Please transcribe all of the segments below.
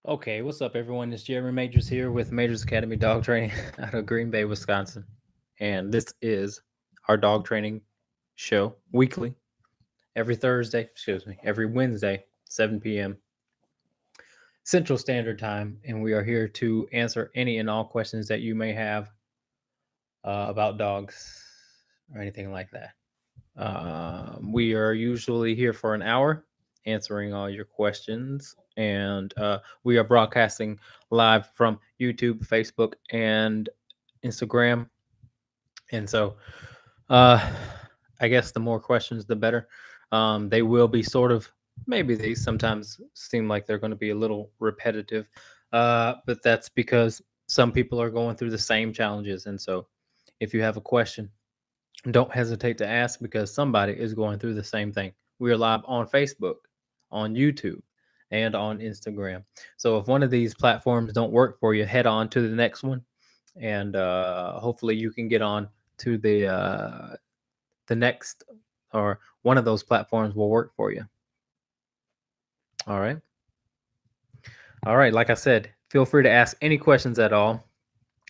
Okay, what's up, everyone? It's Jeremy Majors here with Majors Academy Dog Training out of Green Bay, Wisconsin. And this is our dog training show weekly, every Wednesday, 7 p.m. Central Standard Time. And we are here to answer any and all questions that you may have about dogs or anything like that. We are usually here for an hour answering all your questions, and we are broadcasting live from YouTube, Facebook, and Instagram. And so, uh, I guess the more questions, the better. They will be sort of, maybe these sometimes seem like they're going to be a little repetitive, but that's because some people are going through the same challenges. And so, if you have a question, don't hesitate to ask because somebody is going through the same thing. We are live on Facebook, on YouTube, and on Instagram. So if one of these platforms don't work for you, head on to the next one, and hopefully you can get on to the next, or one of those platforms will work for you. All right. All right. Like I said, feel free to ask any questions at all,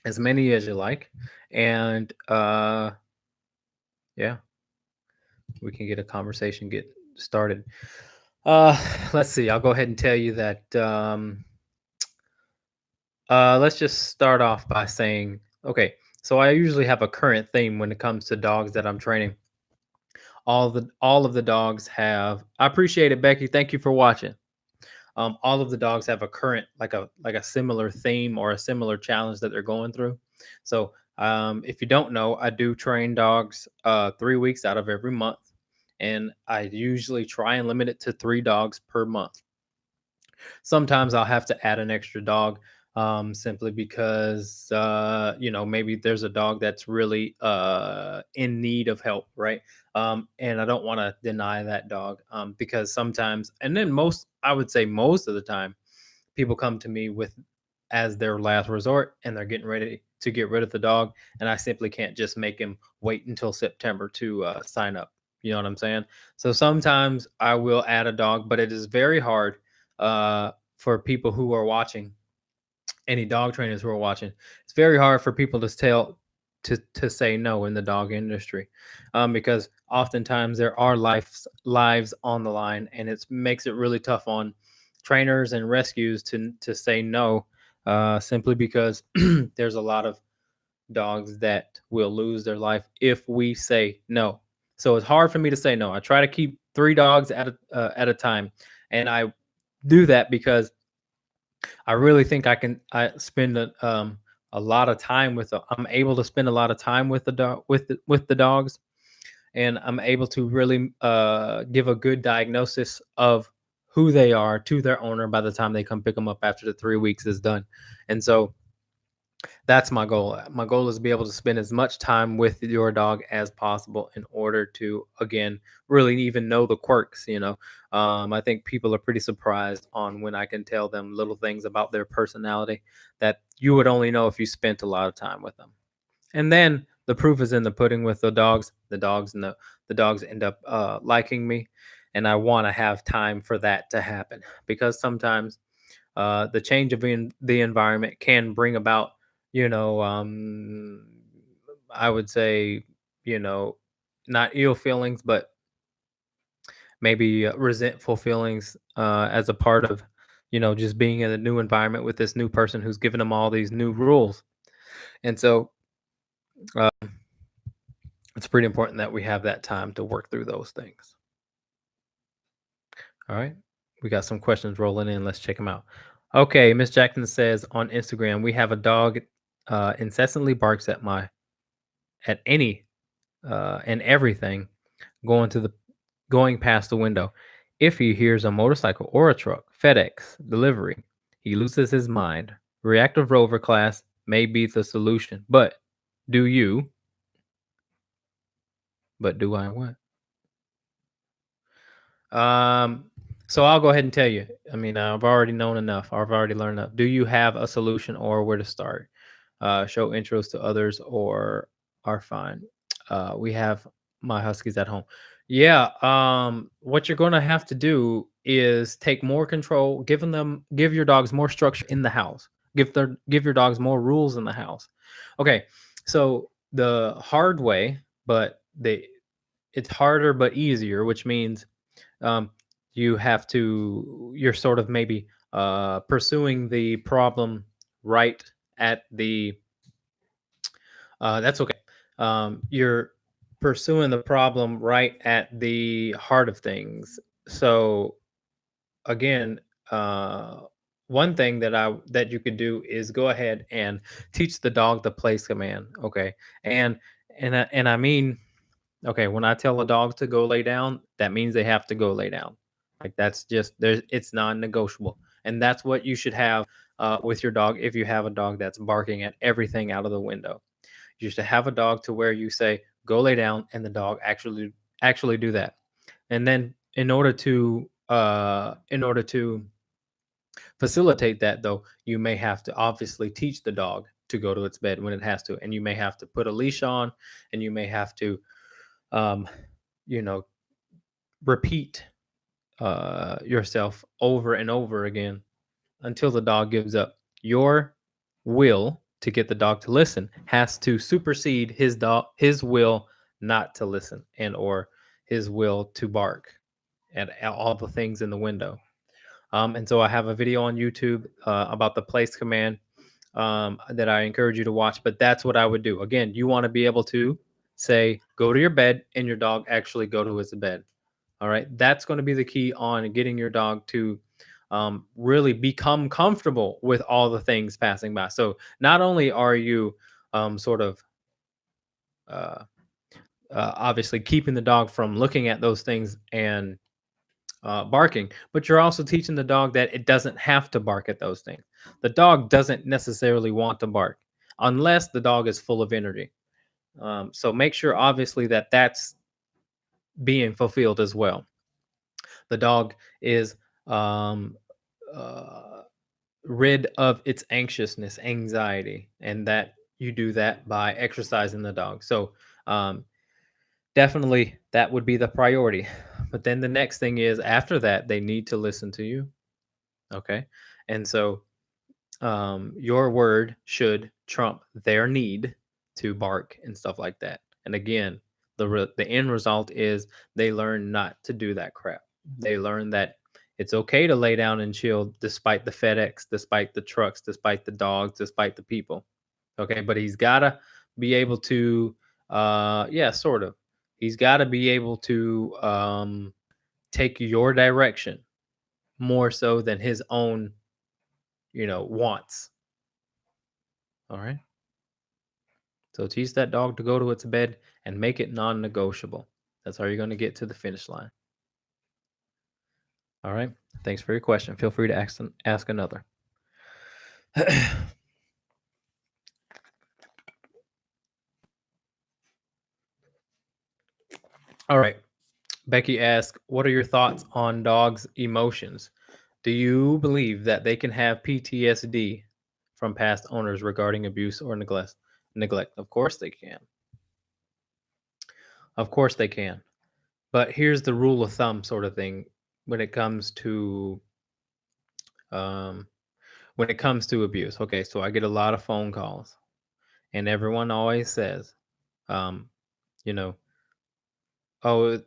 as many as you like, and yeah, we can get a conversation get started. Let's see. I'll go ahead and tell you that. Let's just start off by saying, okay. So I usually have a current theme when it comes to dogs that I'm training. All of the dogs have. I appreciate it, Becky. Thank you for watching. All of the dogs have a current, like a similar theme or a similar challenge that they're going through. So if you don't know, I do train dogs 3 weeks out of every month, and I usually try and limit it to 3 dogs per month. Sometimes I'll have to add an extra dog, simply because maybe there's a dog that's really in need of help, right? And I don't want to deny that dog, because sometimes, and then I would say most of the time, people come to me with as their last resort, and they're getting ready to get rid of the dog, and I simply can't just make him wait until September to sign up. You know what I'm saying? So sometimes I will add a dog, but it is very hard for people who are watching, any dog trainers who are watching. It's very hard for people to say no in the dog industry, because oftentimes there are lives on the line, and it makes it really tough on trainers and rescues to say no, simply because there's a lot of dogs that will lose their life if we say no. So it's hard for me to say no. I try to keep 3 dogs at a time, and I do that because I really think I spend a lot of time with I'm able to spend a lot of time with the dog with the dogs, and I'm able to really give a good diagnosis of who they are to their owner by the time they come pick them up after the 3 weeks is done. And so that's my goal. My goal is to be able to spend as much time with your dog as possible in order to, again, really even know the quirks. I think people are pretty surprised on when I can tell them little things about their personality that you would only know if you spent a lot of time with them. And then the proof is in the pudding with the dogs. The dogs end up liking me, and I want to have time for that to happen, because sometimes the change of the environment can bring about, you know, I would say, you know, not ill feelings, but maybe resentful feelings, as a part of, just being in a new environment with this new person who's giving them all these new rules. And so uh, it's pretty important that we have that time to work through those things. All right. We got some questions rolling in. Let's check them out. Okay. Miss Jackson says on Instagram, we have a dog incessantly barks at any and everything going to the going past the window. If he hears a motorcycle or a truck, FedEx, delivery, he loses his mind. Reactive rover class may be the solution, but do you? But do I what? Um, so I'll go ahead and tell you. I mean, I've already known enough. I've already learned enough. Do you have a solution or where to start? Show interest to others or are fine. We have my huskies at home. Yeah. What you're going to have to do is take more control, give your dogs more structure in the house. Give your dogs more rules in the house. Okay, so the hard way, but it's harder but easier, which means um, you're sort of maybe pursuing the problem right at the that's okay. You're pursuing the problem right at the heart of things. So again, uh, one thing that you could do is go ahead and teach the dog the place command. Okay, and and I mean, okay, when I tell a dog to go lay down, that means they have to go lay down. Like that's just there's it's non-negotiable, and that's what you should have with your dog if you have a dog that's barking at everything out of the window. You should have a dog to where you say go lay down, and the dog actually do that. And then in order to facilitate that, though, you may have to obviously teach the dog to go to its bed when it has to, and you may have to put a leash on, and you may have to, um, you know, repeat yourself over and over again until the dog gives up. Your will to get the dog to listen has to supersede his will not to listen and or his will to bark at all the things in the window. And so I have a video on YouTube about the place command that I encourage you to watch. But that's what I would do. Again, you want to be able to say, go to your bed, and your dog actually go to his bed. All right. That's going to be the key on getting your dog to really become comfortable with all the things passing by. So not only are you sort of uh, obviously keeping the dog from looking at those things and barking, but you're also teaching the dog that it doesn't have to bark at those things. The dog doesn't necessarily want to bark unless the dog is full of energy. So make sure, obviously, that that's being fulfilled as well. The dog is um, uh, rid of its anxiousness, anxiety, and that you do that by exercising the dog. So um, definitely that would be the priority. But then the next thing is after that, they need to listen to you. Okay. And so your word should trump their need to bark and stuff like that. And again, the end result is they learn not to do that crap. They learn that it's okay to lay down and chill despite the FedEx, despite the trucks, despite the dogs, despite the people. Okay, but he's gotta be able to, yeah, sort of. He's got to be able to take your direction more so than his own, wants. All right. So teach that dog to go to its bed and make it non-negotiable. That's how you're going to get to the finish line. All right. Thanks for your question. Feel free to ask another. All right. Becky asks, what are your thoughts on dogs' emotions? Do you believe that they can have PTSD from past owners regarding abuse or neglect? Neglect. Of course they can. Of course they can. But here's the rule of thumb sort of thing when it comes to um, abuse. Okay, so I get a lot of phone calls, and everyone always says, um, you know, oh,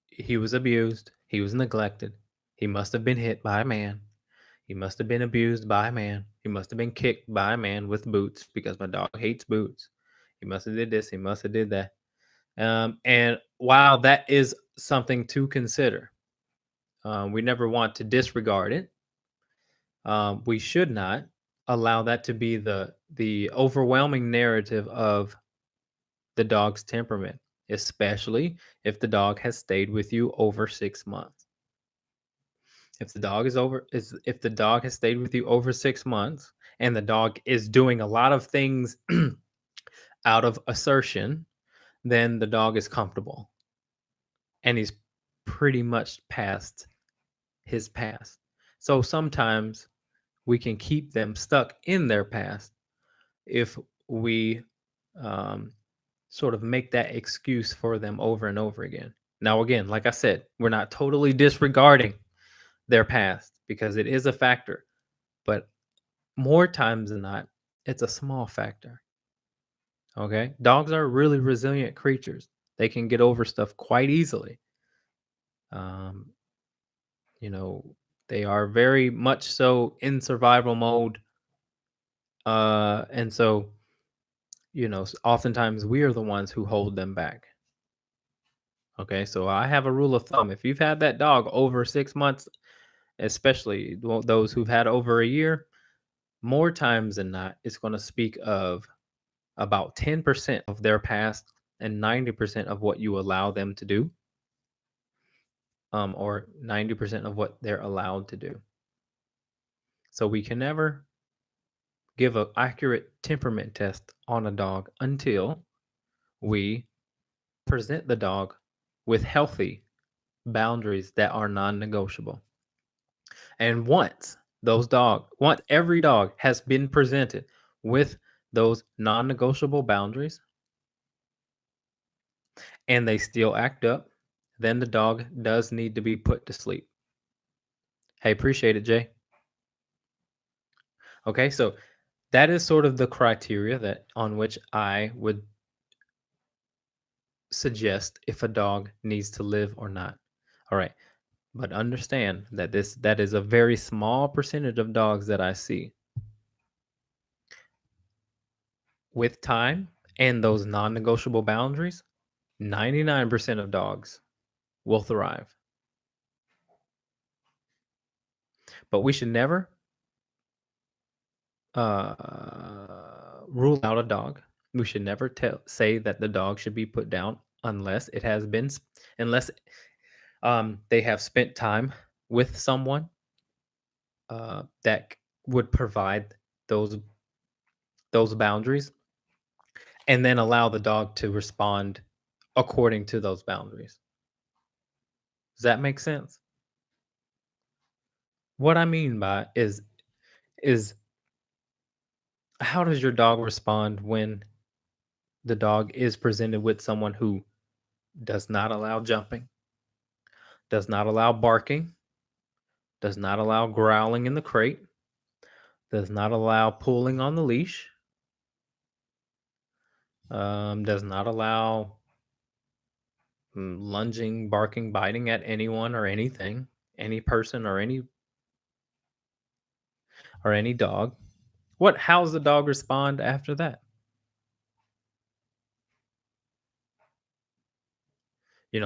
he was abused, he was neglected, he must have been hit by a man, he must have been abused by a man, he must have been kicked by a man with boots because my dog hates boots. He must have did this, he must have did that. And while that is something to consider, we never want to disregard it. We should not allow that to be the overwhelming narrative of the dog's temperament, especially if the dog has stayed with you over 6 months. If the dog has stayed with you over 6 months and the dog is doing a lot of things out of assertion, then the dog is comfortable and he's pretty much past his past. So sometimes we can keep them stuck in their past if we um, sort of make that excuse for them over and over again. Now, again, like I said, we're not totally disregarding their past because it is a factor. But more times than not, it's a small factor. Okay. Dogs are really resilient creatures. They can get over stuff quite easily. Um, you know, they are very much so in survival mode. And so, oftentimes we are the ones who hold them back. Okay. So I have a rule of thumb. If you've had that dog over 6 months, especially those who've had over a year, more times than not, it's going to speak of about 10% of their past and 90% of what you allow them to do, or 90% of what they're allowed to do. So we can never give an accurate temperament test on a dog until we present the dog with healthy boundaries that are non-negotiable. And once every dog has been presented with those non-negotiable boundaries and they still act up, then the dog does need to be put to sleep. Hey, appreciate it, Jay. Okay, so that is sort of the criteria that on which I would suggest if a dog needs to live or not. All right, but understand that that is a very small percentage of dogs that I see. With time and those non-negotiable boundaries, 99% of dogs will thrive. But we should never rule out a dog. We should never say that the dog should be put down unless it has been, unless they have spent time with someone that would provide those those boundaries, and then allow the dog to respond according to those boundaries. Does that make sense? What I mean by is how does your dog respond when the dog is presented with someone who does not allow jumping, does not allow barking, does not allow growling in the crate, does not allow pulling on the leash, does not allow lunging, barking, biting at anyone or anything, any person or any dog. How's the dog respond after that?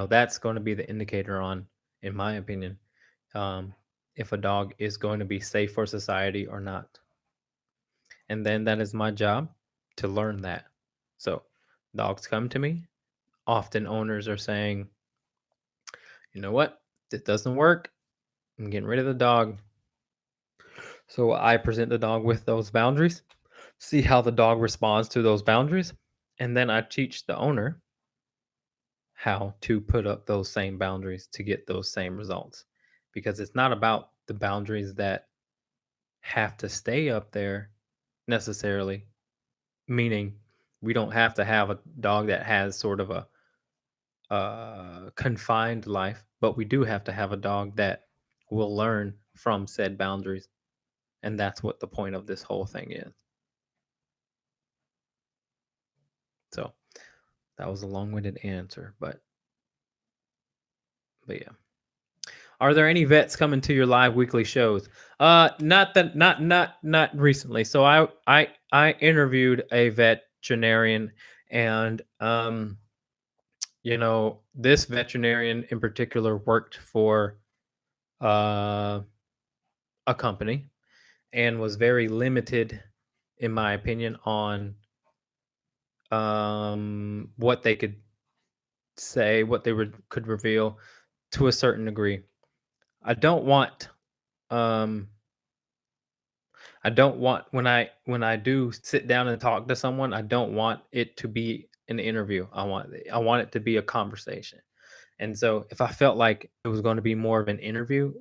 That's going to be the indicator on, in my opinion, um, if a dog is going to be safe for society or not. And then that is my job to learn that. So dogs come to me. Often owners are saying, you know what? This doesn't work. I'm getting rid of the dog. So I present the dog with those boundaries, see how the dog responds to those boundaries, and then I teach the owner how to put up those same boundaries to get those same results. Because it's not about the boundaries that have to stay up there necessarily, meaning we don't have to have a dog that has sort of a confined life, but we do have to have a dog that will learn from said boundaries. And that's what the point of this whole thing is. So that was a long-winded answer, but yeah. Are there any vets coming to your live weekly shows? Not recently. So I interviewed a veterinarian, and this veterinarian in particular worked for uh a company and was very limited, in my opinion, on what they could say, what they could reveal to a certain degree. I don't want um I don't want when I do sit down and talk to someone, I don't want it to be an interview. I want it to be a conversation. And so if I felt like it was going to be more of an interview,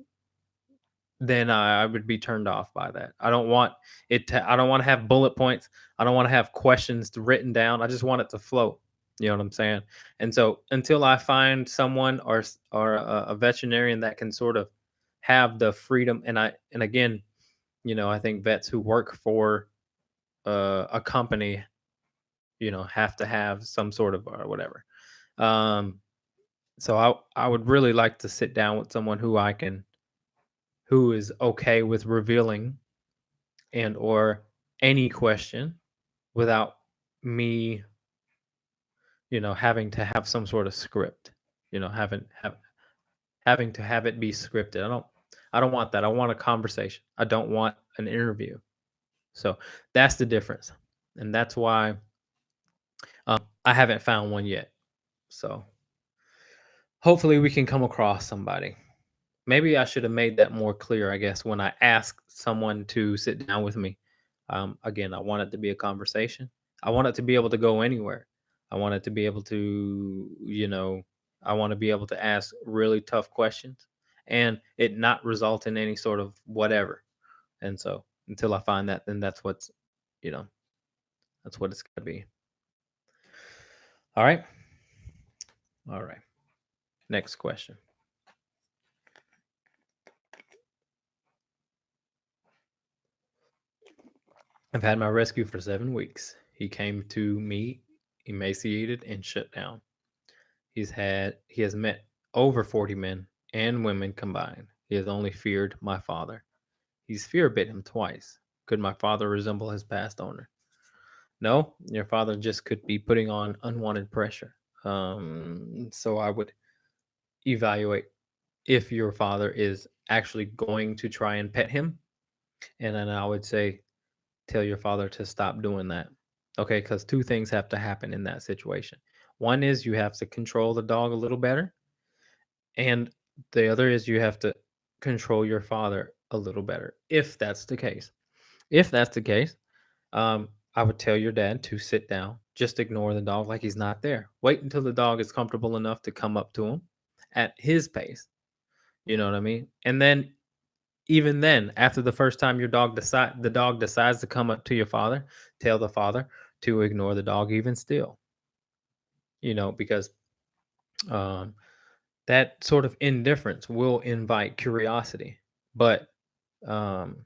then I would be turned off by that. I don't want to have bullet points. I don't want to have questions written down. I just want it to flow. You know what I'm saying? And so until I find someone or a veterinarian that can sort of have the freedom. And again, I think vets who work for a company, have to have some sort of or whatever. Um, so I would really like to sit down with someone who is okay with revealing and or any question without me, having to have some sort of script, having to have it be scripted. I don't want that. I want a conversation. I don't want an interview. So that's the difference. And that's why I haven't found one yet. So hopefully we can come across somebody. Maybe I should have made that more clear, I guess, when I asked someone to sit down with me. Again, I want it to be a conversation. I want it to be able to go anywhere. I want it to be able to, I want to be able to ask really tough questions and it not result in any sort of whatever. And so until I find that, then you know, that's what it's going to be. All right. All right. Next question. I've had my rescue for 7 weeks. He came to me emaciated and shut down. He has met over 40 men and women combined. He has only feared my father. He's fear bit him twice. Could my father resemble his past owner? No, your father just could be putting on unwanted pressure. So I would evaluate if your father is actually going to try and pet him. And then I would say, tell your father to stop doing that. Okay, because two things have to happen in that situation. One is you have to control the dog a little better, and the other is you have to control your father a little better, if that's the case. If that's the case, I would tell your dad to sit down, just ignore the dog like he's not there. Wait until the dog is comfortable enough to come up to him at his pace. You know what I mean? And then even then, after the first time the dog decides to come up to your father, tell the father to ignore the dog even still. Because um, that sort of indifference will invite curiosity. But um,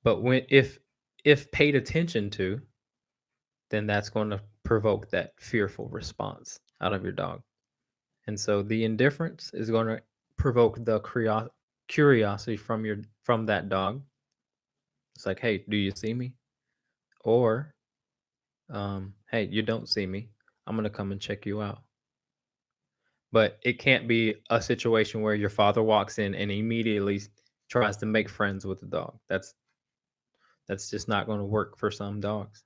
but when if paid attention to, then that's going to provoke that fearful response out of your dog. And so the indifference is going to provoke the curiosity from that dog. It's like, hey, do you see me? Or hey, you don't see me. I'm gonna come and check you out. But it can't be a situation where your father walks in and immediately tries to make friends with the dog. That's just not going to work for some dogs.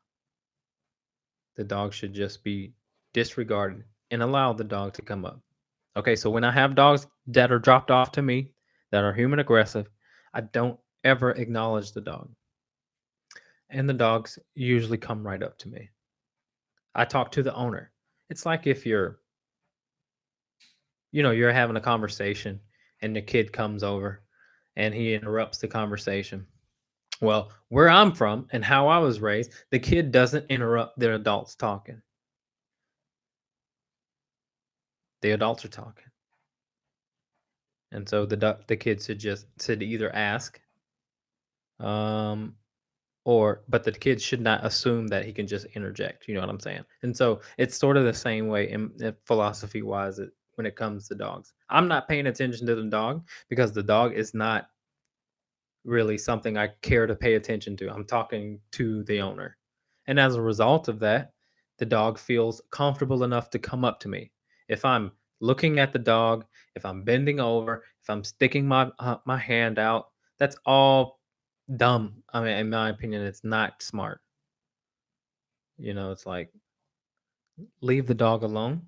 The dog should just be disregarded and allow the dog to come up. Okay, so when I have dogs that are dropped off to me that are human aggressive, I don't ever acknowledge the dog. And the dogs usually come right up to me. I talk to the owner. It's like if you're having a conversation and the kid comes over and he interrupts the conversation. Well, where I'm from and how I was raised, the kid doesn't interrupt the adults talking. The adults are talking. And so the kid should either ask um but the kid should not assume that he can just interject, you know what I'm saying? And so it's sort of the same way in philosophy wise when it comes to dogs. I'm not paying attention to the dog because the dog is not really something I care to pay attention to. I'm talking to the owner. And as a result of that, the dog feels comfortable enough to come up to me. If I'm looking at the dog, if I'm bending over, if I'm sticking my hand out, that's all dumb. I mean, in my opinion, it's not smart. It's like leave the dog alone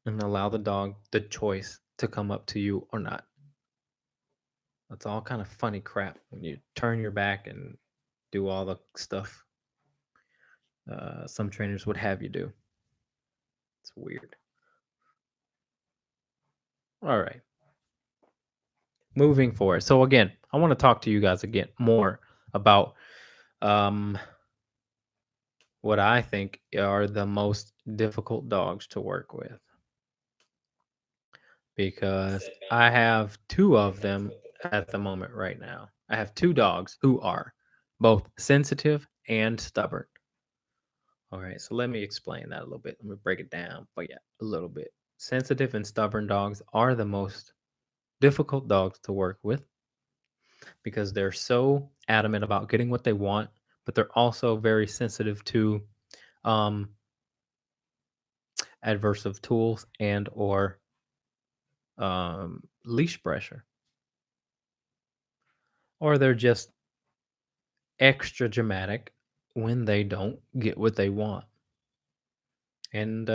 and allow the dog the choice to come up to you or not. That's all kind of funny crap when you turn your back and do all the stuff some trainers would have you do. It's weird. All right. Moving forward. So again, I want to talk to you guys again more about um, what I think are the most difficult dogs to work with. because I have two of them at the moment right now. I have two dogs who are both sensitive and stubborn. All right, so let me explain that a little bit. Let me break it down for you a little bit. Sensitive and stubborn dogs are the most difficult dogs to work with because they're so adamant about getting what they want, but they're also very sensitive to um, adversive tools and or leash pressure, or they're just extra dramatic when they don't get what they want. And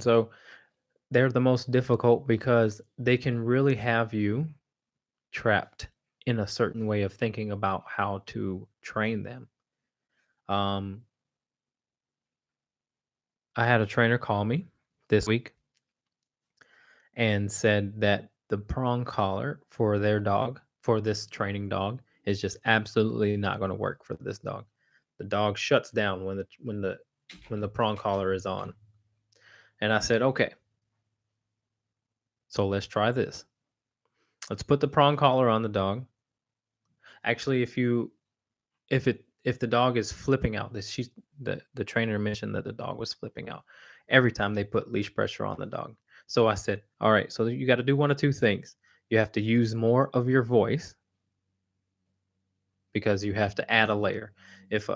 so they're the most difficult because they can really have you trapped in a certain way of thinking about how to train them. Um, I had a trainer call me this week and said that the prong collar for their dog, for this training dog, is just absolutely not going to work for this dog. The dog shuts down when the prong collar is on. And I said, "Okay, so let's try this. Let's put the prong collar on the dog. Actually, if the dog is flipping out, the trainer mentioned that the dog was flipping out every time they put leash pressure on the dog. So I said, all right, so you got to do one of two things. You have to use more of your voice because you have to add a layer. If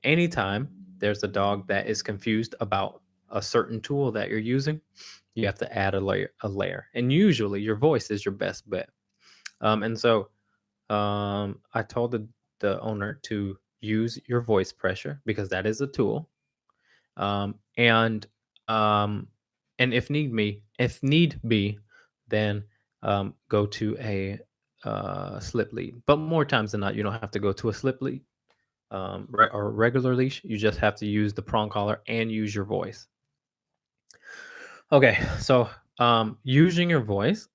any time there's a dog that is confused about a certain tool that you're using, you have to add a layer. And usually your voice is your best bet. And so I told the owner to use your voice pressure because that is a tool. Um, and um, and if need be, then go to a slip lead. But more times than not, you don't have to go to a slip lead or regular leash. You just have to use the prong collar and use your voice. Okay, so using your voice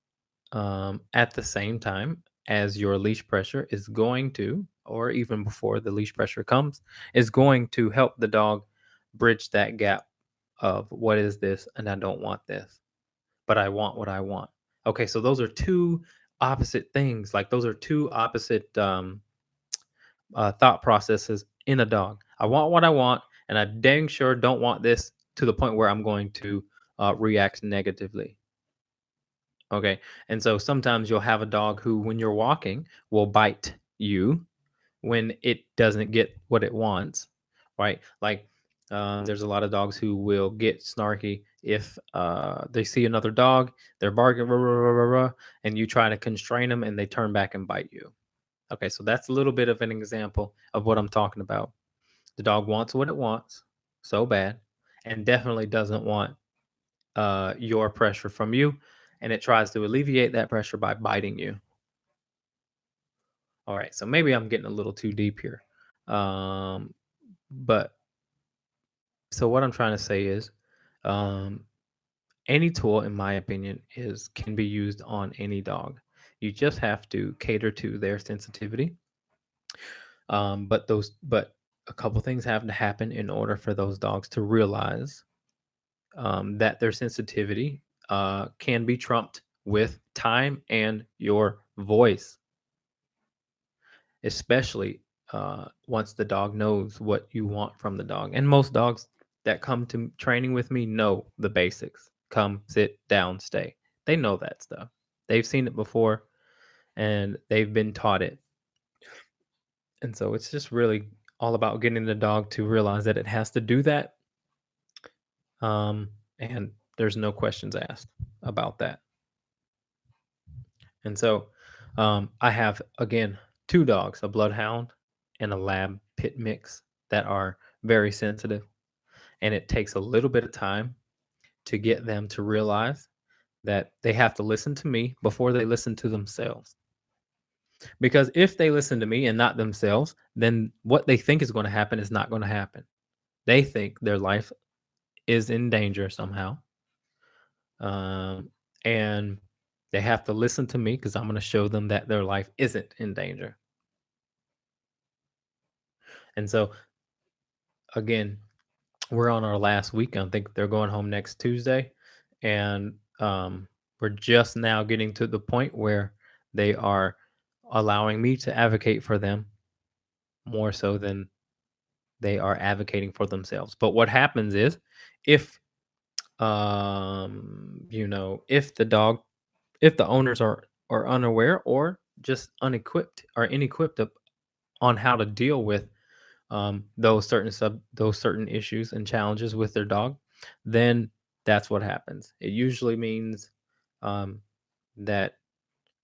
at the same time as your leash pressure is going to, or even before the leash pressure comes, is going to help the dog bridge that gap of what is this and I don't want this, but I want what I want. Okay, so those are two opposite things. Like those are two opposite thought processes in a dog. I want what I want, and I dang sure don't want this to the point where I'm going to react negatively. Okay. And so sometimes you'll have a dog who, when you're walking, will bite you when it doesn't get what it wants, right? Like there's a lot of dogs who will get snarky if they see another dog, they're barking, rah, rah, rah, rah, rah, and you try to constrain them and they turn back and bite you. Okay. So that's a little bit of an example of what I'm talking about. The dog wants what it wants so bad and definitely doesn't want your pressure from you, and it tries to alleviate that pressure by biting you. All right, so maybe I'm getting a little too deep here. But so what I'm trying to say is, um, any tool, in my opinion, is can be used on any dog. You just have to cater to their sensitivity. But a couple things have to happen in order for those dogs to realize that their sensitivity can be trumped with time and your voice, especially once the dog knows what you want from the dog. And most dogs that come to training with me know the basics: come, sit, down, stay. They know that stuff. They've seen it before and they've been taught it. And so it's just really all about getting the dog to realize that it has to do that. And there's no questions asked about that. And so I have, again, two dogs, a bloodhound and a lab pit mix, that are very sensitive. And it takes a little bit of time to get them to realize that they have to listen to me before they listen to themselves. Because if they listen to me and not themselves, then what they think is going to happen is not going to happen. They think their life is in danger somehow. Um, and they have to listen to me because I'm going to show them that their life isn't in danger. And so, again, we're on our last week. I think they're going home next Tuesday. and we're just now getting to the point where they are allowing me to advocate for them more so than they are advocating for themselves. But what happens is, if if the dog, if the owners are unaware or just unequipped or inequipped on how to deal with those certain issues and challenges with their dog, then that's what happens. It usually means um, that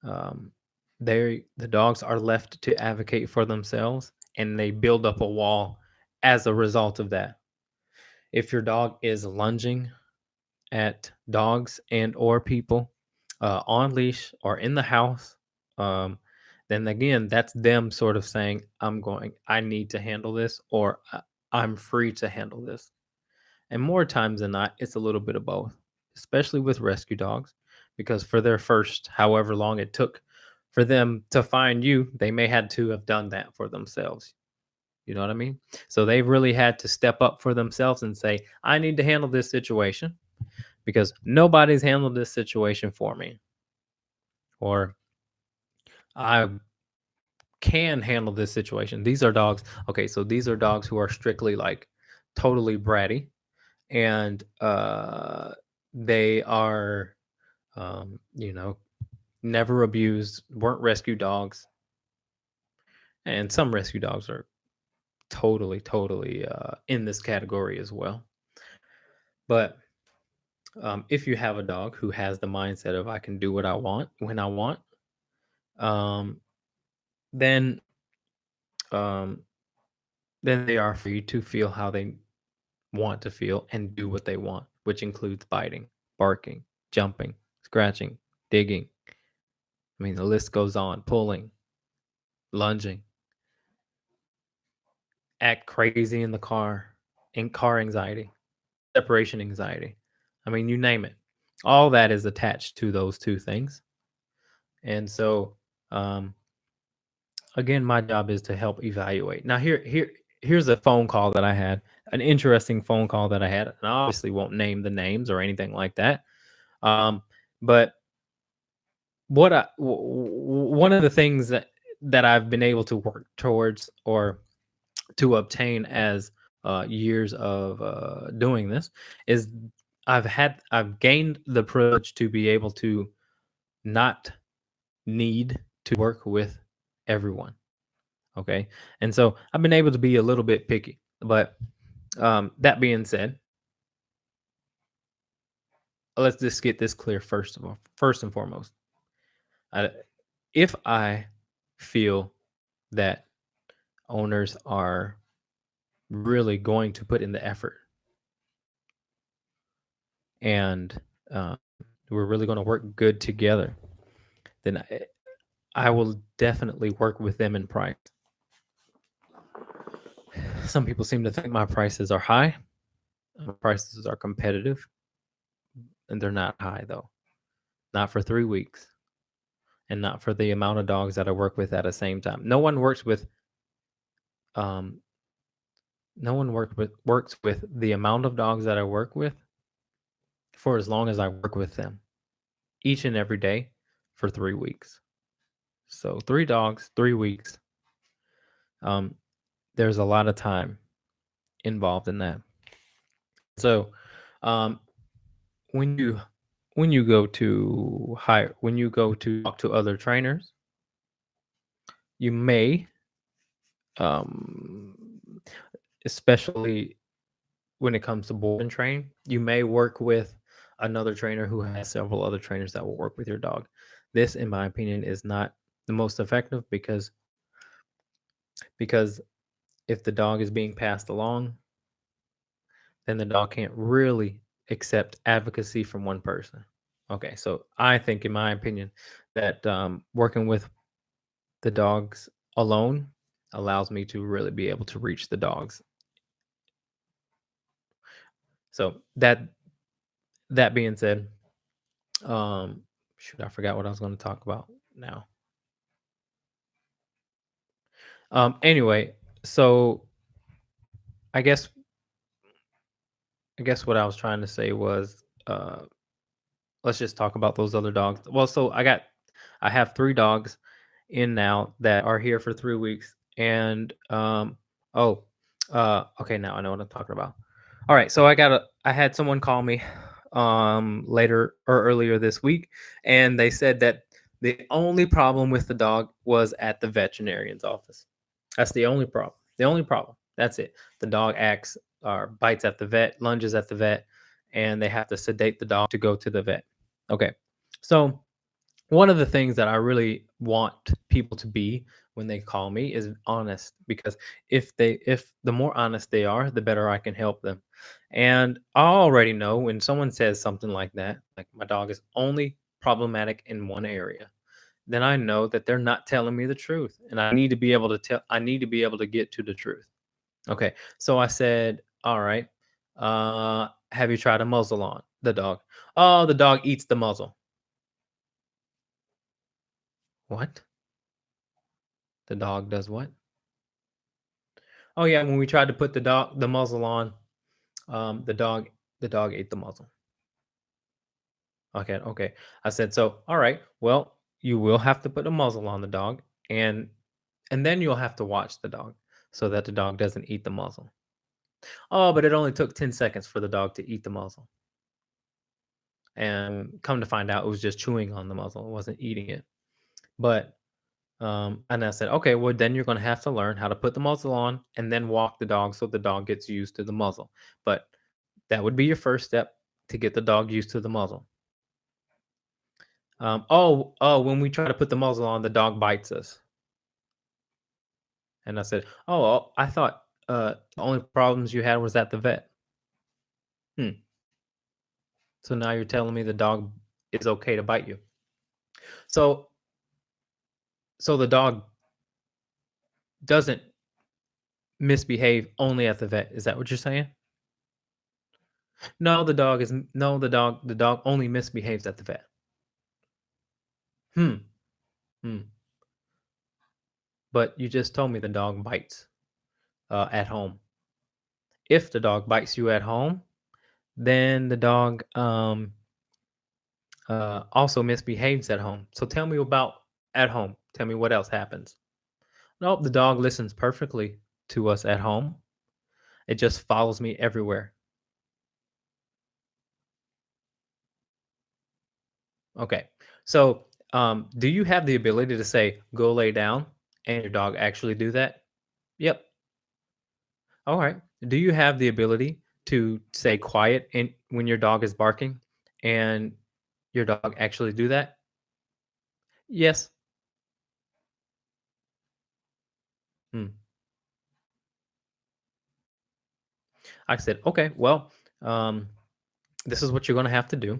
um, the dogs are left to advocate for themselves, and they build up a wall as a result of that. If your dog is lunging at dogs and or people on leash or in the house, um, then again, that's them sort of saying, I need to handle this, or I'm free to handle this. And more times than not, it's a little bit of both, especially with rescue dogs, because for their first, however long it took for them to find you, they may had to have done that for themselves. You know what I mean? So they really had to step up for themselves and say, I need to handle this situation because nobody's handled this situation for me. Or I can handle this situation. These are dogs. Okay, so these are dogs who are strictly like totally bratty, and they are never abused, weren't rescue dogs. And some rescue dogs are totally in this category as well. But if you have a dog who has the mindset of I can do what I want when I want, um, then um, then they are free to feel how they want to feel and do what they want, which includes biting, barking, jumping, scratching, digging. I mean, the list goes on, pulling, lunging, act crazy in the car, in car anxiety, separation anxiety. I mean, you name it. All that is attached to those two things. And so, um, again, my job is to help evaluate. Now, here's a phone call that I had, an interesting phone call that I had. And I obviously won't name the names or anything like that. But one of the things that I've been able to work towards or to obtain as years of doing this is I've gained the privilege to be able to not need to work with everyone. Okay, and so I've been able to be a little bit picky. But that being said, let's just get this clear first of all. First and foremost, I, if I feel that owners are really going to put in the effort and uh, we're really going to work good together, then I will definitely work with them in price. Some people seem to think my prices are high. My prices are competitive, and they're not high though. Not for 3 weeks, and not for the amount of dogs that I work with at the same time. Um, no one works with the amount of dogs that I work with for as long as I work with them each and every day for 3 weeks. So 3 dogs, 3 weeks. Um, there's a lot of time involved in that. So, um, when you when you go to talk to other trainers, you may, um, especially when it comes to board and train, you may work with another trainer who has several other trainers that will work with your dog. This, in my opinion, is not the most effective because if the dog is being passed along, then the dog can't really accept advocacy from one person. Okay, so I think, in my opinion, that working with the dogs alone allows me to really be able to reach the dogs. So that being said, um, shoot, I forgot what I was going to talk about now. Anyway, so I guess I guess what I was trying to say was let's just talk about those other dogs. Well, so I have 3 dogs in now that are here for 3 weeks, and, oh, okay, now I know what I'm talking about. Alright, so I had someone call me, later or earlier this week, and they said that the only problem with the dog was at the veterinarian's office. That's the only problem. The only problem. That's it. The dog acts or bites at the vet, lunges at the vet, and they have to sedate the dog to go to the vet. Okay. So one of the things that I really want people to be when they call me is honest, because if the more honest they are, the better I can help them. And I already know when someone says something like that, like my dog is only problematic in one area, then I know that they're not telling me the truth. And I need to be able to get to the truth. Okay. So I said, all right, have you tried a muzzle on the dog? Oh, the dog eats the muzzle. What? The dog does what? Oh yeah, when we tried to put the muzzle on, um, the dog the dog ate the muzzle. Okay, okay. I said, so all right, well, you will have to put a muzzle on the dog, and then you'll have to watch the dog so that the dog doesn't eat the muzzle. Oh, but it only took 10 seconds for the dog to eat the muzzle. And come to find out it was just chewing on the muzzle. It wasn't eating it. But and I said, okay, well then you're gonna have to learn how to put the muzzle on and then walk the dog so the dog gets used to the muzzle. But that would be your first step to get the dog used to the muzzle. When we try to put the muzzle on, the dog bites us. And I said, I thought the only problems you had was at the vet. Hmm. So now you're telling me the dog is okay to bite you. So the dog doesn't misbehave only at the vet. Is that what you're saying? No, the dog only misbehaves at the vet. Hmm. Hmm. But you just told me the dog bites at home. If the dog bites you at home, then the dog also misbehaves at home. So tell me about at home. Tell me what else happens. Nope, the dog listens perfectly to us at home. It just follows me everywhere. Okay. So, do you have the ability to say, go lay down, and your dog actually do that? Yep. All right. Do you have the ability to say quiet and when your dog is barking and your dog actually do that? Yes. Hmm. I said, okay, well, um, this is what you're going to have to do.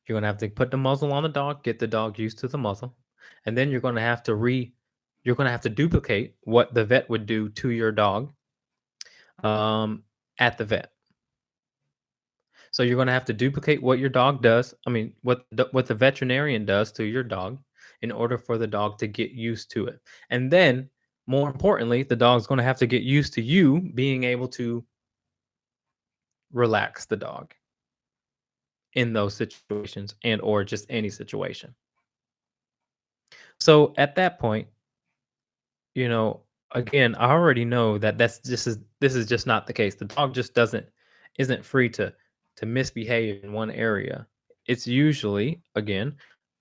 You're going to have to put the muzzle on the dog, get the dog used to the muzzle, and then you're going to have to duplicate what the vet would do to your dog um, at the vet. So you're going to have to duplicate what your dog does. I mean, what the veterinarian does to your dog in order for the dog to get used to it. And then, more importantly, the dog's going to have to get used to you being able to relax the dog in those situations and or just any situation. So at that point, you know, again, I already know that this is just not the case. The dog just doesn't isn't free to misbehave in one area. It's usually again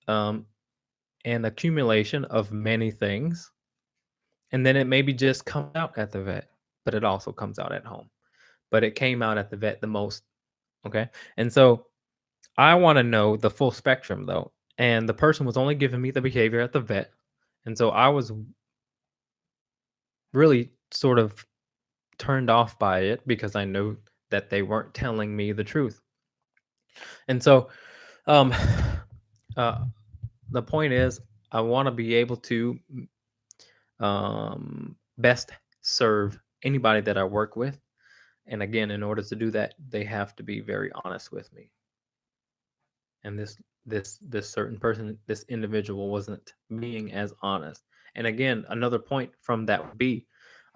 um, an accumulation of many things, and then it maybe just comes out at the vet, but it also comes out at home. But it came out at the vet the most. Okay, and so I want to know the full spectrum though, and the person was only giving me the behavior at the vet, and so I was really sort of turned off by it because I knew that they weren't telling me the truth. And so, um, uh, the point is, I want to be able to best serve anybody that I work with. And again, in order to do that, they have to be very honest with me. And this certain person, this individual, wasn't being as honest. And again, another point from that would be,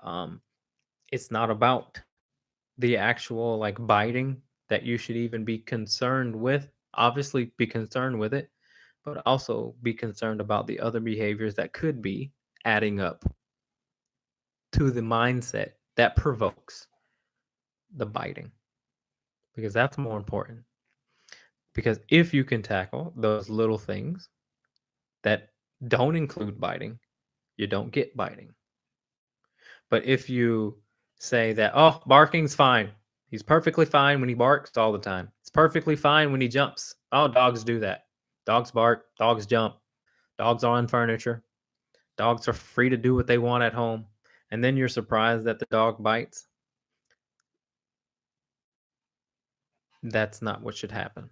um, it's not about the actual like biting that you should even be concerned with. Obviously, be concerned with it, but also be concerned about the other behaviors that could be adding up to the mindset that provokes the biting, because that's more important. Because if you can tackle those little things that don't include biting, you don't get biting. But if you say that, oh, barking's fine, he's perfectly fine when he barks all the time, it's perfectly fine when he jumps. Oh, dogs do that. Dogs bark, dogs jump, dogs are on furniture, dogs are free to do what they want at home. And then you're surprised that the dog bites. That's not what should happen,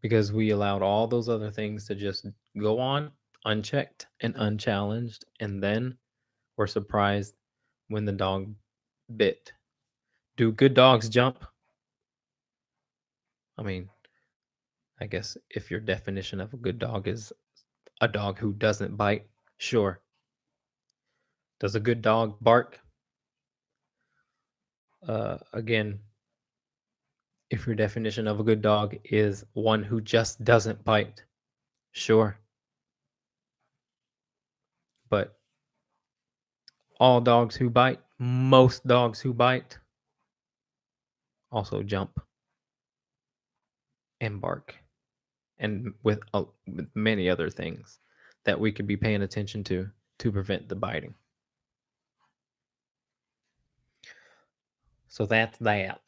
because we allowed all those other things to just go on unchecked and unchallenged. And then we're surprised when the dog bit. Do good dogs jump? I mean, I guess if your definition of a good dog is a dog who doesn't bite, sure. Does a good dog bark? Again, if your definition of a good dog is one who just doesn't bite, sure. But all dogs who bite, most dogs who bite, also jump and bark, and with many other things that we could be paying attention to prevent the biting. So that's that.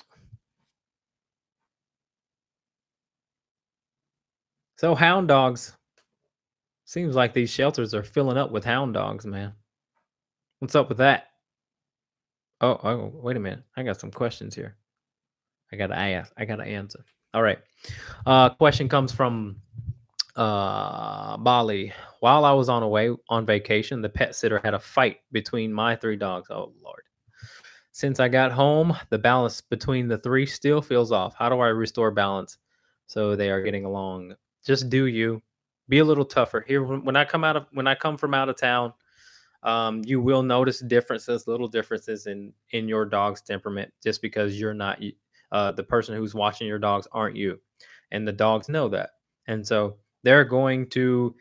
So hound dogs. Seems like these shelters are filling up with hound dogs, man. What's up with that? Oh, wait a minute. I got some questions here. I gotta ask. I gotta answer. All right. Question comes from Bali. While I was on vacation, the pet sitter had a fight between my three dogs. Oh Lord. Since I got home, the balance between the three still feels off. How do I restore balance so they are getting along? Just do you. Be a little tougher. Here when I come from out of town, you will notice differences, little differences in your dog's temperament, just because you're not the person who's watching your dogs aren't you, and the dogs know that, and so they're going to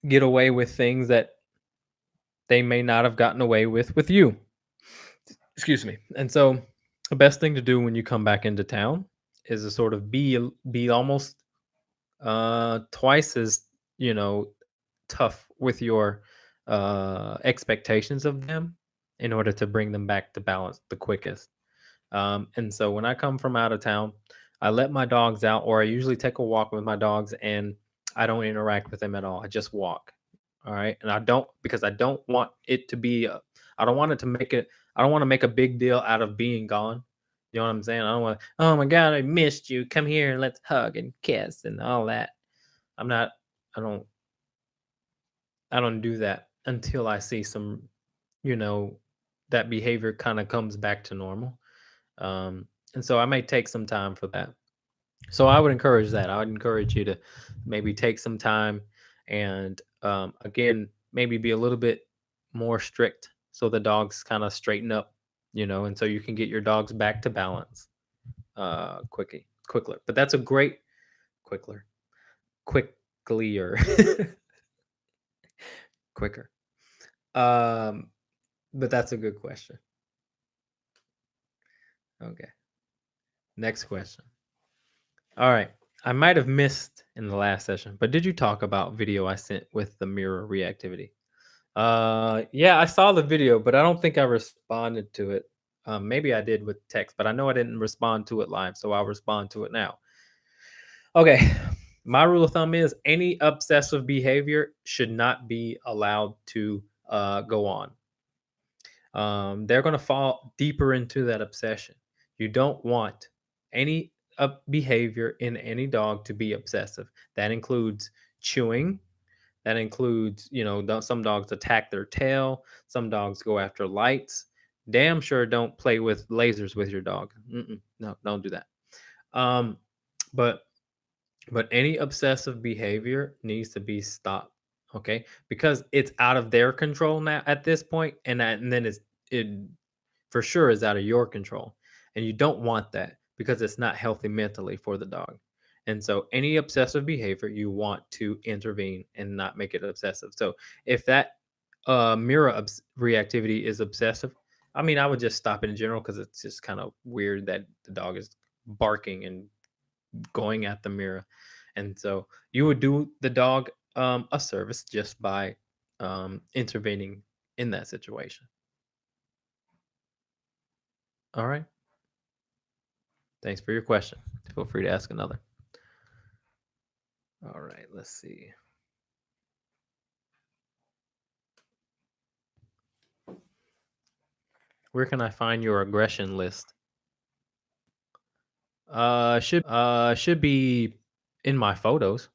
get away with things that they may not have gotten away with you. Excuse me. And so the best thing to do when you come back into town is to sort of be almost twice as, you know, tough with your expectations of them in order to bring them back to balance the quickest. And so when I come from out of town, I let my dogs out, or I usually take a walk with my dogs, and I don't interact with them at all. I just walk. All right. And I don't, because I don't want it to be, I don't want it to make it, I don't want to make a big deal out of being gone. You know what I'm saying? I don't want, oh my God, I missed you. Come here and let's hug and kiss and all that. I'm not, I don't, I don't do that until I see some, you know, that behavior kind of comes back to normal. And so I may take some time for that. So I would encourage that. I would encourage you to maybe take some time and, again, maybe be a little bit more strict so the dogs kind of straighten up, and so you can get your dogs back to balance quickly. But that's a great quickler, quickly or quicker. But that's a good question. Okay. Next question. All right. I might have missed in the last session, but did you talk about video I sent with the mirror reactivity? Yeah, I saw the video, but I don't think I responded to it. Maybe I did with text, but I know I didn't respond to it live, so I'll respond to it now. Okay. My rule of thumb is any obsessive behavior should not be allowed to go on. They're going to fall deeper into that obsession. You don't want any behavior in any dog to be obsessive. That includes chewing. That includes, some dogs attack their tail. Some dogs go after lights. Damn sure don't play with lasers with your dog. No, don't do that. But any obsessive behavior needs to be stopped. Okay, because it's out of their control now at this point, and then it for sure is out of your control. And you don't want that because it's not healthy mentally for the dog. And so any obsessive behavior, you want to intervene and not make it obsessive. So if that reactivity is obsessive, I mean, I would just stop it in general because it's just kind of weird that the dog is barking and going at the mirror. And so you would do the dog a service just by intervening in that situation. All right. Thanks for your question. Feel free to ask another. All right. Let's see. Where can I find your aggression list? Should be in my photos.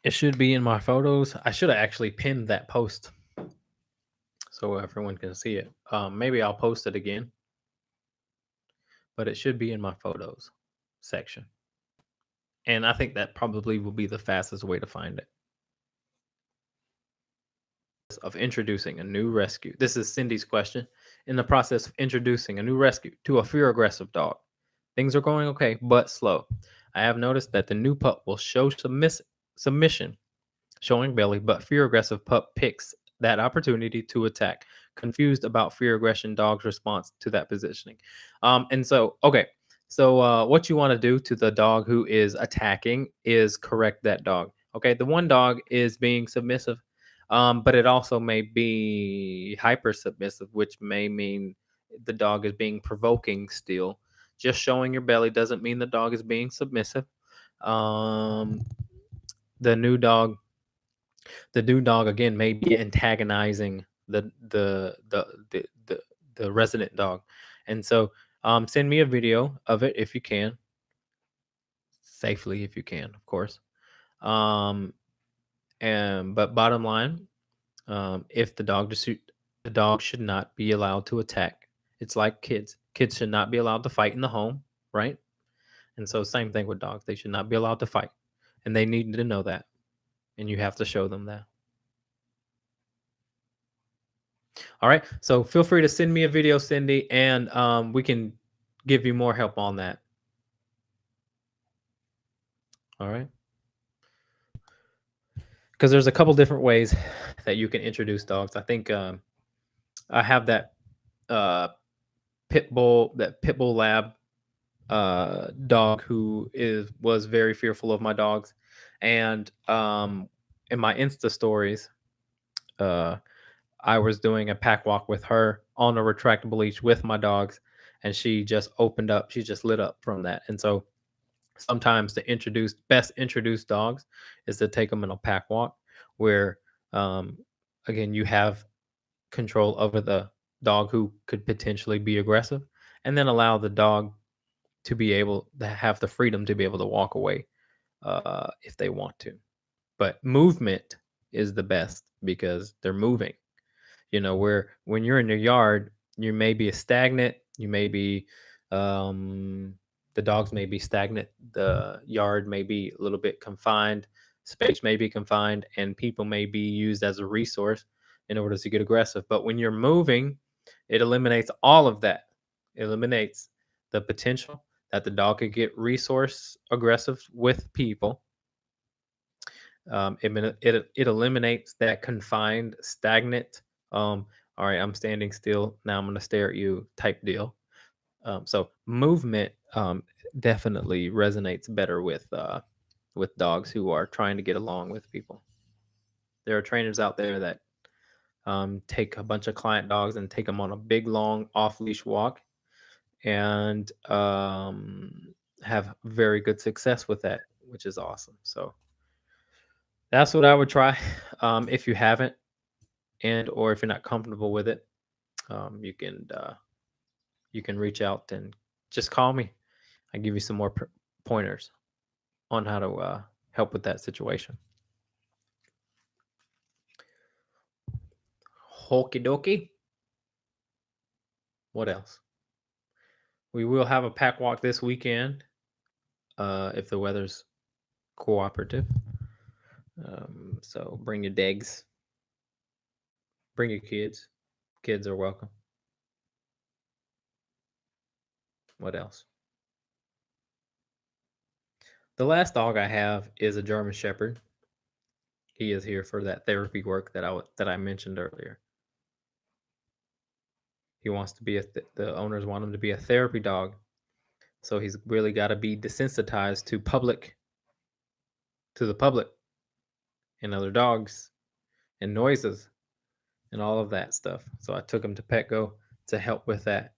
It should be in my photos. I should have actually pinned that post so everyone can see it. Maybe I'll post it again, but it should be in my photos section. And I think that probably will be the fastest way to find it. Of introducing a new rescue. This is Cindy's question. In the process of introducing a new rescue to a fear aggressive dog, things are going okay, but slow. I have noticed that the new pup will show submission, showing belly, but fear aggressive pup picks that opportunity to attack. Confused about fear aggression dog's response to that positioning. And so, okay. So, what you want to do to the dog who is attacking is correct that dog. Okay. The one dog is being submissive, but it also may be hyper submissive, which may mean the dog is being provoking still. Just showing your belly doesn't mean the dog is being submissive. Um, the new dog the new dog again may be antagonizing the resident dog, and so send me a video of it if you can, safely if you can, of course. um and but bottom line, if the dog should not be allowed to attack. It's like kids should not be allowed to fight in the home, right? And so same thing with dogs, they should not be allowed to fight, and they need to know that, and you have to show them that. All right. So feel free to send me a video, Cindy, and we can give you more help on that. All right. Because there's a couple different ways that you can introduce dogs. I think I have uh, that pit bull lab dog who was very fearful of my dogs, and in my Insta stories, uh, I was doing a pack walk with her on a retractable leash with my dogs, and she just opened up. She just lit up from that. And so sometimes the best introduced dogs is to take them in a pack walk where, um, again, you have control over the dog who could potentially be aggressive, and then allow the dog to be able to have the freedom to be able to walk away if they want to. But movement is the best because they're moving. Where when you're in your yard, you may be stagnant, you may be um the dogs may be stagnant, the yard may be a little bit confined, space may be confined, and people may be used as a resource in order to get aggressive. But when you're moving, it eliminates all of that. It eliminates the potential that the dog could get resource aggressive with people. It eliminates that confined, stagnant. All right, I'm standing still. Now I'm going to stare at you type deal. So movement definitely resonates better with dogs who are trying to get along with people. There are trainers out there that take a bunch of client dogs and take them on a big, long off leash walk, and have very good success with that, which is awesome. So that's what I would try. If you haven't, and or if you're not comfortable with it, you can reach out and just call me. I give you some more pointers on how to help with that situation. Hokey dokey. What else? We will have a pack walk this weekend if the weather's cooperative. So bring your dags, bring your kids, Kids are welcome. What else? The last dog I have is a German Shepherd. He is here for that therapy work that I mentioned earlier. He wants to be the owners want him to be a therapy dog. So he's really got to be desensitized to the public and other dogs and noises and all of that stuff. So I took him to Petco to help with that.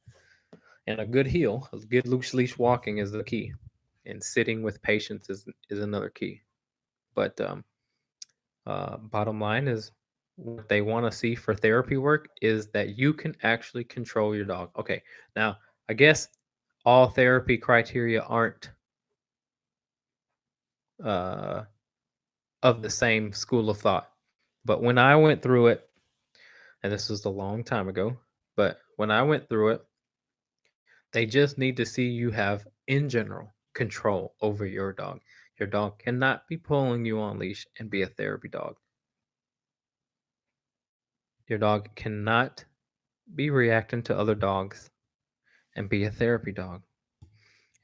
And a good heel, a good loose leash walking is the key. And sitting with patience is another key. But bottom line is what they want to see for therapy work is that you can actually control your dog. Okay, now I guess all therapy criteria aren't uh, of the same school of thought. But when I went through it, and this was a long time ago, but when I went through it, they just need to see you have, in general, control over your dog. Your dog cannot be pulling you on leash and be a therapy dog. Your dog cannot be reacting to other dogs and be a therapy dog.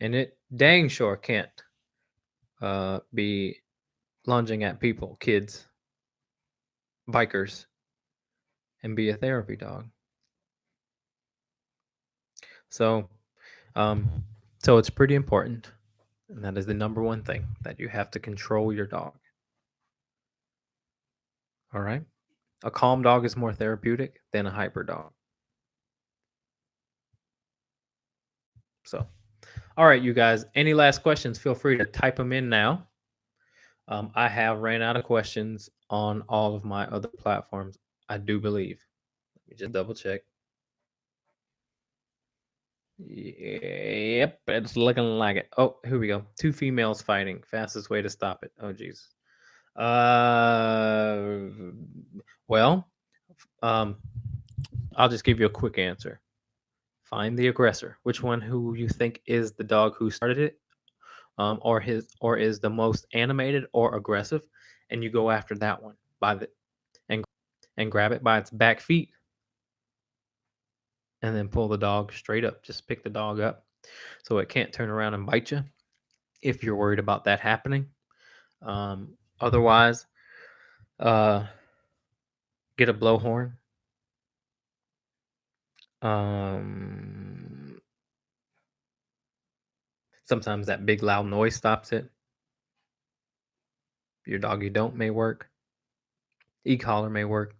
And it dang sure can't be lunging at people, kids, bikers, and be a therapy dog. So, um, so it's pretty important, and that is the number one thing that you have to control your dog. All right, a calm dog is more therapeutic than a hyper dog. So, all right, you guys. Any last questions? Feel free to type them in now. I have ran out of questions on all of my other platforms. I do believe. Let me just double check. Yep, it's looking like it. Oh, here we go. Two females fighting. Fastest way to stop it. Oh, jeez. Well, um, I'll just give you a quick answer. Find the aggressor. Which one who you think is the dog who started it, or is the most animated or aggressive, and you go after that one and and grab it by its back feet, and then pull the dog straight up. Just pick the dog up so it can't turn around and bite you if you're worried about that happening. Otherwise, uh, get a blowhorn. Um, Sometimes that big loud noise stops it. Your doggy don't may work. E-collar may work.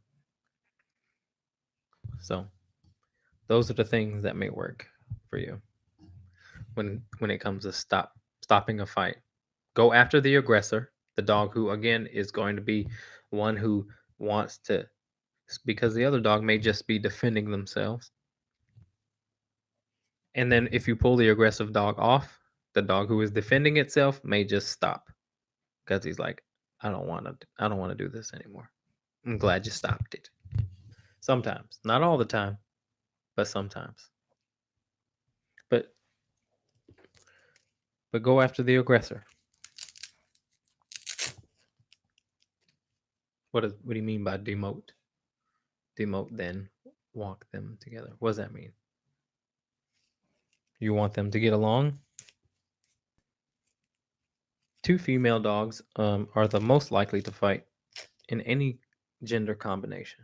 So those are the things that may work for you when it comes to stopping a fight. Go after the aggressor, the dog who again is going to be one who wants to, because the other dog may just be defending themselves. And then if you pull the aggressive dog off, the dog who is defending itself may just stop because he's like, I don't want to do this anymore. I'm glad you stopped it. Sometimes, not all the time, but sometimes. But go after the aggressor. What do you mean by demote? Demote, then walk them together. What does that mean? You want them to get along? Two female dogs are the most likely to fight in any gender combination.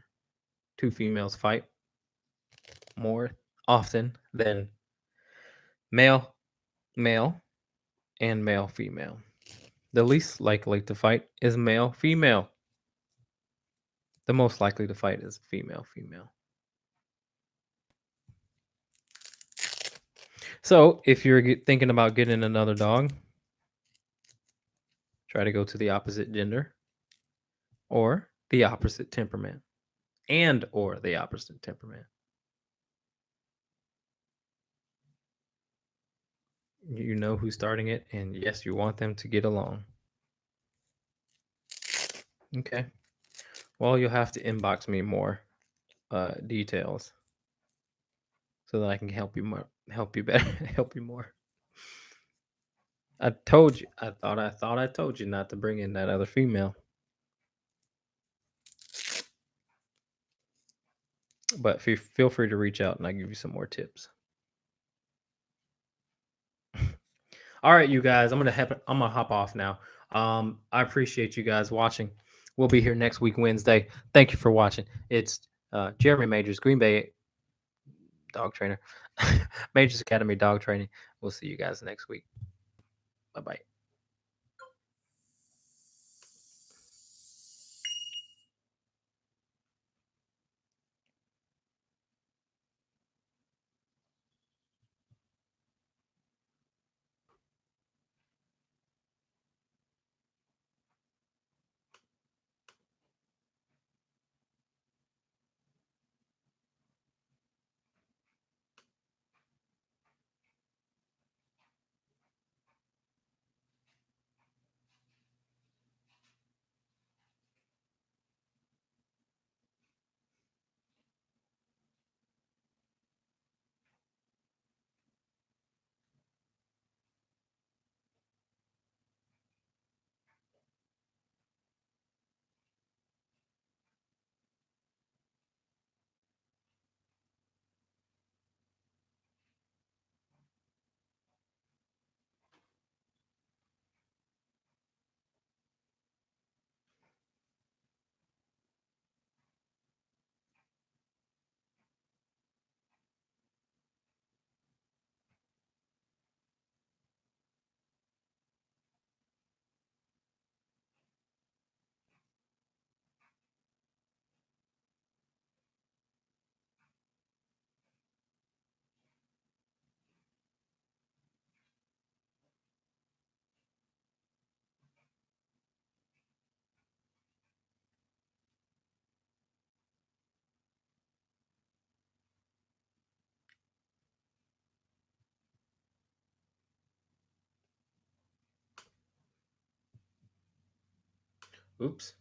Two females fight more often than male, male, and male, female. The least likely to fight is male, female. The most likely to fight is female, female. So if you're thinking about getting another dog, try to go to the opposite gender or the opposite temperament or the opposite temperament. You know who's starting it, and yes, you want them to get along. Okay. Well, you'll have to inbox me more details so that I can help you more, help you better, help you more. I told you. I thought I told you not to bring in that other female. But feel free to reach out and I give you some more tips. All right, you guys, I'm gonna hop off now. I appreciate you guys watching. We'll be here next week, Wednesday. Thank you for watching. It's Jeremy Majors, Green Bay dog trainer, Majors Academy dog training. We'll see you guys next week. Bye bye. Oops.